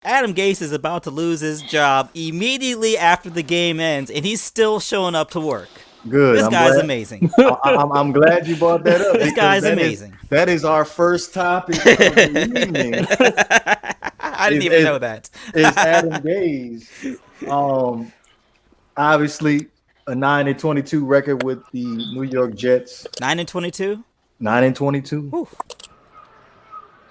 Adam Gase is about to lose his job immediately after the game ends, and he's still showing up to work. Good. This I'm guy's glad. amazing. I'm glad you brought that up This because guy's amazing. that is our first topic of the evening. I didn't Is even is, know that. is Adam Gase. Um, Obviously a 9-22 record with the New York Jets. 9-22. 9-22 Whew,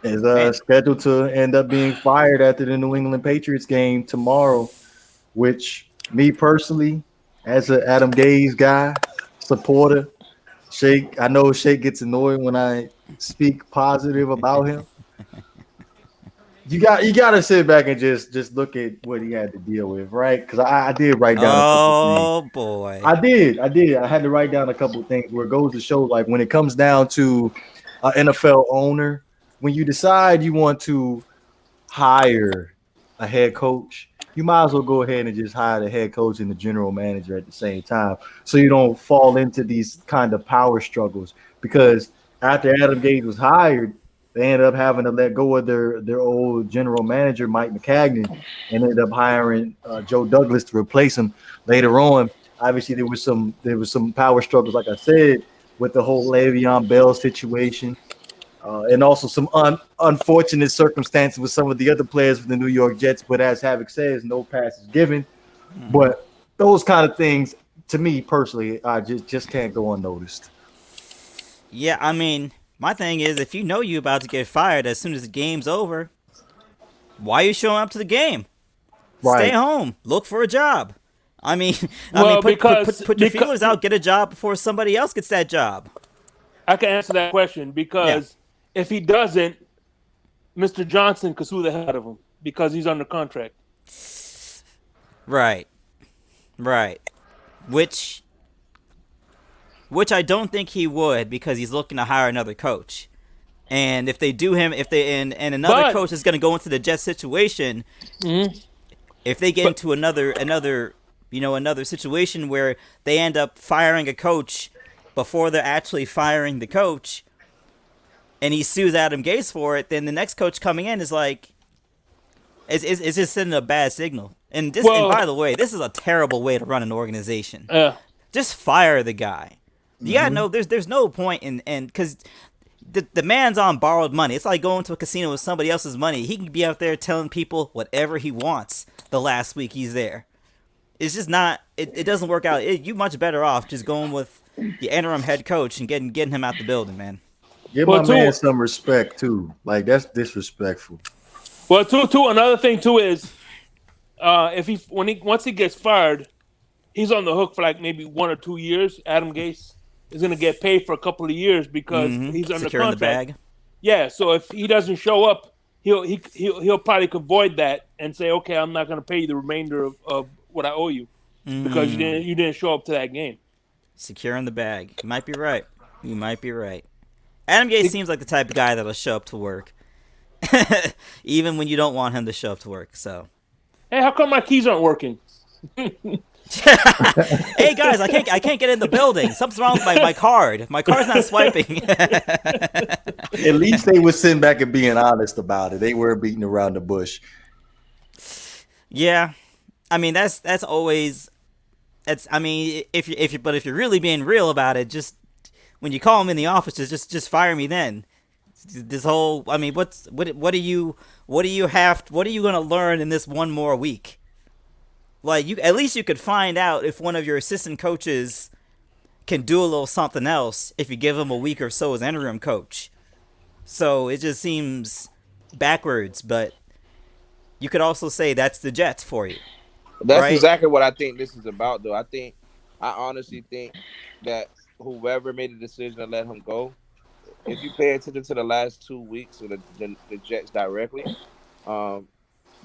is man. scheduled to end up being fired after the New England Patriots game tomorrow. Which me personally, as an Adam Gase guy, supporter, Shake. I know Shake gets annoyed when I speak positive about him. You got to sit back and just look at what he had to deal with, right? Because I did write down a couple of things. Oh boy. I did. I had to write down a couple of things where it goes to show, like when it comes down to an NFL owner, when you decide you want to hire a head coach, you might as well go ahead and just hire the head coach and the general manager at the same time, so you don't fall into these kind of power struggles. Because after Adam Gase was hired, they ended up having to let go of their old general manager Mike McCagnon, and ended up hiring Joe Douglas to replace him later on. Obviously, there was some power struggles, like I said, with the whole Le'Veon Bell situation, and also some unfortunate circumstances with some of the other players for the New York Jets. But as Havoc says, no passes given. Hmm. But those kind of things, to me personally, I just can't go unnoticed. Yeah, I mean, my thing is, if you know you're about to get fired as soon as the game's over, why are you showing up to the game? Stay Right. home. Look for a job. I mean, I mean, Well, put put because put put your because feelers out. Get a job before somebody else gets that job. I can answer that question Yeah. because if he doesn't, Mr. Johnson could sue the hell out of him because he's under contract. Right. Right. Which which I don't think he would because he's looking to hire another coach. And if they do him, if they and another But coach is going to go into the Jets situation, mhm, if they get but into another situation where they end up firing a coach before they're actually firing the coach, and he sues Adam Gase for it, then the next coach coming in is like, it's just sending a bad signal. And well, by the way, this is a terrible way to run an organization. uh, Just fire the guy. You gotta Hmm. know there's no point in because the man's on borrowed money. It's like going to a casino with somebody else's money. He can be out there telling people whatever he wants the last week he's there. It's just not. It doesn't work out. You much better off just going with the interim head coach and getting him out the building, man. Give my well, man too, some respect too. Like that's disrespectful. too. Another thing too is if he when he once he gets fired, he's on the hook for like maybe 1 or 2 years. Adam Gase is going to get paid for a couple of years because Mm-hmm. he's under Securing the contract. bag. Yeah, so if he doesn't show up, he'll probably could void that and say, okay, I'm not going to pay you the remainder of what I owe you because Mm. you didn't show up to that game. Securing the bag. You might be right. You might be right. Adam Gase seems like the type of guy that'll show up to work, even when you don't want him to show up to work. So, Hey, how come my keys aren't working? hey guys, I can't get in the building. Something's wrong with my card. My card's not swiping. At least they were sitting back and being honest about it. They weren't beating around the bush. Yeah, I mean that's always that's. I mean if you're really being real about it, just when you call him in the office, just fire me then. This whole, I mean, what are you gonna learn in this one more week? Like you, at least you could find out if one of your assistant coaches can do a little something else if you give him a week or so as interim coach. So it just seems backwards, but you could also say that's the Jets for you, That's right? exactly what I think this is about, though. I honestly think that whoever made the decision to let him go, if you pay attention to the last 2 weeks of the Jets directly, um,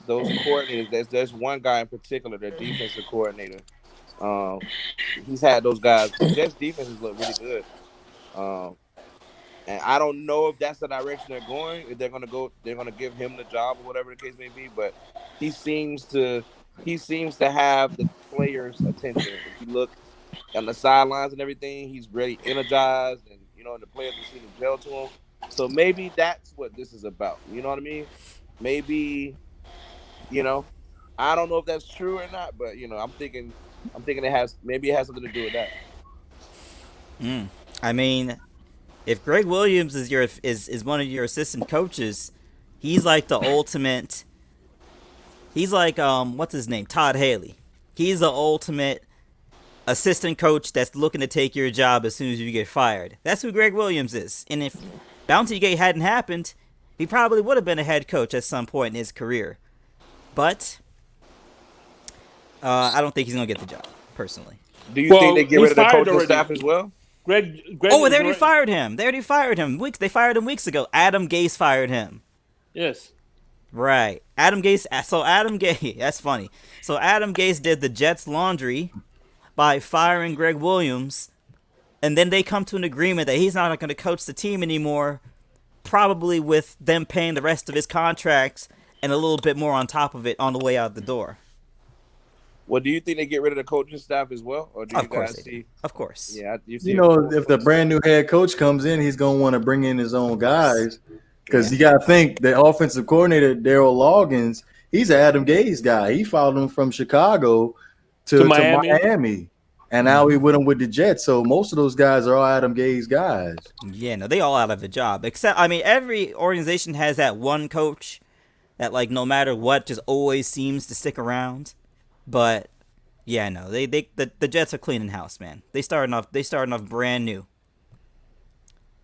those coordinators, there's one guy in particular, their defensive coordinator. Um, he's had those guys. The Jets defenses look really good. Um, and I don't know if that's the direction they're going. If they're gonna go, they're gonna give him the job or whatever the case may be. But he seems to he seems to have the players' attention. If you look on the sidelines and everything, he's really energized, and the players seem to gel to him. So maybe that's what this is about. You know what I mean? Maybe You know, I don't know if that's true or not, but I'm thinking it has something to do with that. I mean, if Greg Williams is one of your assistant coaches, he's like the ultimate. He's like what's his name? Todd Haley. He's the ultimate assistant coach that's looking to take your job as soon as you get fired. That's who Greg Williams is. And if Bountygate hadn't happened, he probably would have been a head coach at some point in his career. But I don't think he's gonna get the job personally. Do you think they get rid of the coaching staff as well? Greg Oh, they already fired him. They fired him weeks ago. Adam Gase fired him. Yes. Right. Adam Gase. So Adam Gase. That's funny. So Adam Gase did the Jets' laundry by firing Greg Williams, and then they come to an agreement that he's not going to coach the team anymore, probably with them paying the rest of his contracts and a little bit more on top of it on the way out the door. Well, do you think they get rid of the coaching staff as well, or do you guys see? Of course. Yeah, you know, if the brand new head coach comes in, he's gonna want to bring in his own guys because you got to think the offensive coordinator Daryl Loggins, he's an Adam Gase guy. He followed him from Chicago to Miami, and now he with him with the Jets. So most of those guys are all Adam Gase guys. Yeah, no, they all out of a job. Except, I mean, every organization has that one coach that, like, no matter what, just always seems to stick around. But yeah, no, the Jets are cleaning house, man. They starting off brand new.